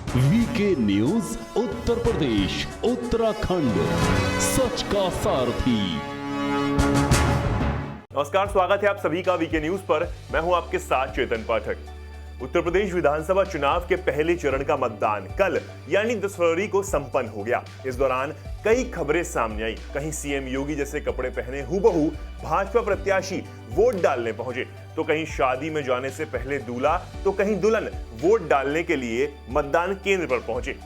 VK news Uttar Pradesh Uttarakhand, सच का सारथी। नमस्कार, स्वागत है आप सभी का वीके न्यूज पर। मैं हूं आपके साथ चेतन पाठक। उत्तर प्रदेश विधानसभा चुनाव के पहले चरण का मतदान कल यानी 10 फरवरी को संपन्न हो गया। इस दौरान कई खबरें सामने आई। कहीं सीएम योगी जैसे कपड़े पहने हूबहू भाजपा प्रत्याशी वोट डालने पहुंचे, तो कहीं शादी में जाने से पहले दूल्हा तो कहीं दुल्हन वोट डालने के लिए मतदान केंद्र पर पहुंचे।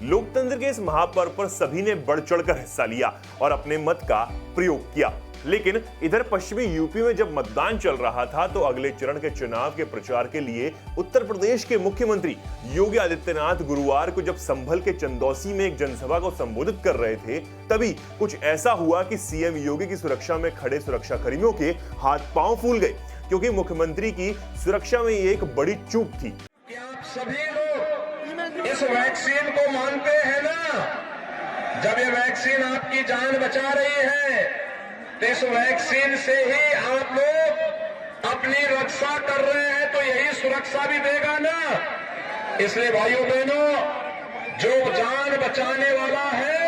लोकतंत्र के इस महापर्व पर सभी ने बढ़ चढ़कर हिस्सा लिया और अपने मत का प्रयोग किया। लेकिन इधर पश्चिमी यूपी में जब मतदान चल रहा था, तो अगले चरण के चुनाव के प्रचार के लिए उत्तर प्रदेश के मुख्यमंत्री योगी आदित्यनाथ गुरुवार को जब संभल के चंदौसी में एक जनसभा को संबोधित कर रहे थे, तभी कुछ ऐसा हुआ कि सीएम योगी की सुरक्षा में खड़े सुरक्षा कर्मियों के हाथ पांव फूल गए, क्योंकि मुख्यमंत्री की सुरक्षा में ये एक बड़ी चूक थी। आप सभी लोग इस वैक्सीन को मानते हैं ना? जब ये वैक्सीन आपकी जान बचा रही है, तो इस वैक्सीन से ही आप लोग अपनी रक्षा कर रहे हैं, तो यही सुरक्षा भी देगा ना। इसलिए भाइयों बहनों, जो जान बचाने वाला है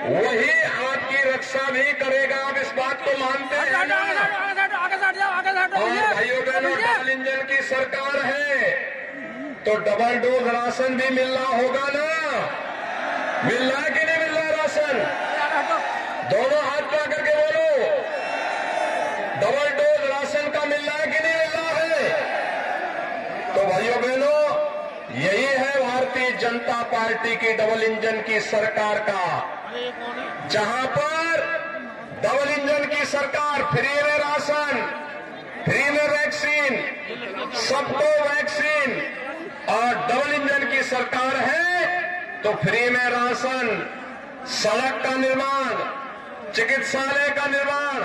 वही आपकी रक्षा भी करेगा। आप इस बात को मानते हैं ना? और भाइयों बहनों, डबल इंजन की सरकार है, तो डबल डोज राशन भी मिल रहा होगा ना? मिल रहा है कि नहीं मिल रहा राशन? दोनों हाथ पकड़ करके बोलो, डबल डोज राशन का मिल रहा है कि नहीं मिल रहा है? तो भाइयों बहनों, यही है भारतीय जनता पार्टी की डबल इंजन की सरकार का, जहां पर डबल इंजन की सरकार फ्री में राशन, फ्री में वैक्सीन, सबको वैक्सीन, और डबल इंजन की सरकार है तो फ्री में राशन, सड़क का निर्माण, चिकित्सालय का निर्माण,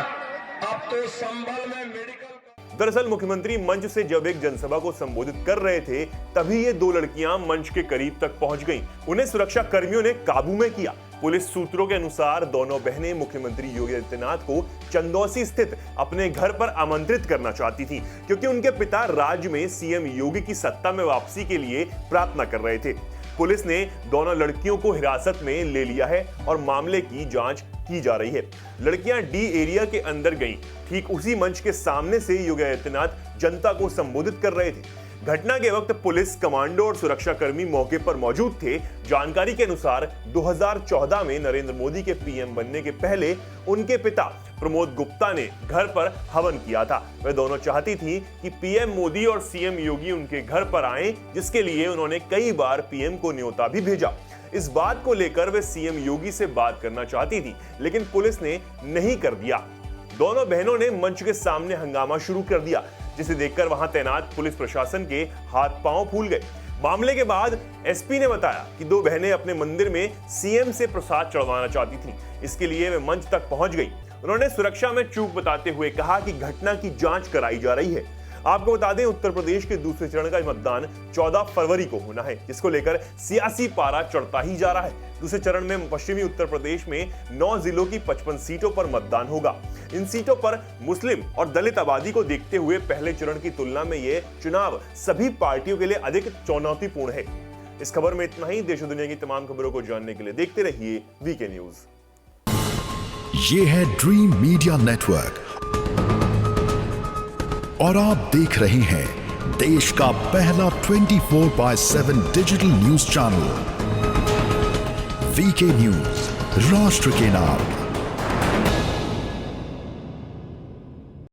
अब तो संभल में मेडिकल। दरअसल मुख्यमंत्री मंच से जब एक जनसभा को संबोधित कर रहे थे, तभी ये दो लड़कियां मंच के करीब तक पहुंच गईं। उन्हें सुरक्षा कर्मियों ने काबू में किया। पुलिस सूत्रों के अनुसार दोनों बहनें मुख्यमंत्री योगी आदित्यनाथ को चंदौसी स्थित अपने घर पर आमंत्रित करना चाहती थीं, क्योंकि उनके पिता राज्य में सीएम योगी की सत्ता में वापसी के लिए प्रार्थना कर रहे थे। पुलिस ने दोनों लड़कियों को हिरासत में ले लिया है और मामले की जांच की जा रही है। लड़कियां डी एरिया के अंदर गईं। ठीक उसी मंच के सामने से योगी आदित्यनाथ जनता को संबोधित कर रहे थे। घटना के वक्त पुलिस, कमांडो और सुरक्षाकर्मी मौके पर मौजूद थे। जानकारी के अनुसार 2014 में नरेंद्र मोदी के पीएम बनने के पहले उनके पिता प्रमोद गुप्ता ने घर पर हवन किया था। वे दोनों चाहती थी कि पीएम मोदी और सीएम योगी उनके घर पर आएं, जिसके लिए उन्होंने कई बार पीएम को न्योता भी भेजा। इस बात को लेकर वे सीएम योगी से बात करना चाहती थी, लेकिन पुलिस ने नहीं कर दिया। दोनों बहनों ने मंच के सामने हंगामा शुरू कर दिया, जिसे देखकर वहां तैनात पुलिस प्रशासन के हाथ पांव फूल गए। मामले के बाद एसपी ने बताया कि दो बहनें अपने मंदिर में सीएम से प्रसाद चढ़वाना चाहती थीं। इसके लिए वे मंच तक पहुंच गई। उन्होंने सुरक्षा में चूक बताते हुए कहा कि घटना की जांच कराई जा रही है। आपको बता दें, उत्तर प्रदेश के दूसरे चरण का मतदान 14 फरवरी को होना है, जिसको लेकर सियासी पारा चढ़ता ही जा रहा है। दूसरे चरण में पश्चिमी उत्तर प्रदेश में 9 जिलों की 55 सीटों पर मतदान होगा। इन सीटों पर मुस्लिम और दलित आबादी को देखते हुए पहले चरण की तुलना में ये चुनाव सभी पार्टियों के लिए अधिक चुनौतीपूर्ण है। इस खबर में इतना ही। देश और दुनिया की तमाम खबरों को जानने के लिए देखते रहिए वीके न्यूज। ये है ड्रीम मीडिया नेटवर्क और आप देख रहे हैं देश का पहला 24/7 digital news channel VK news, राष्ट्र के नाम।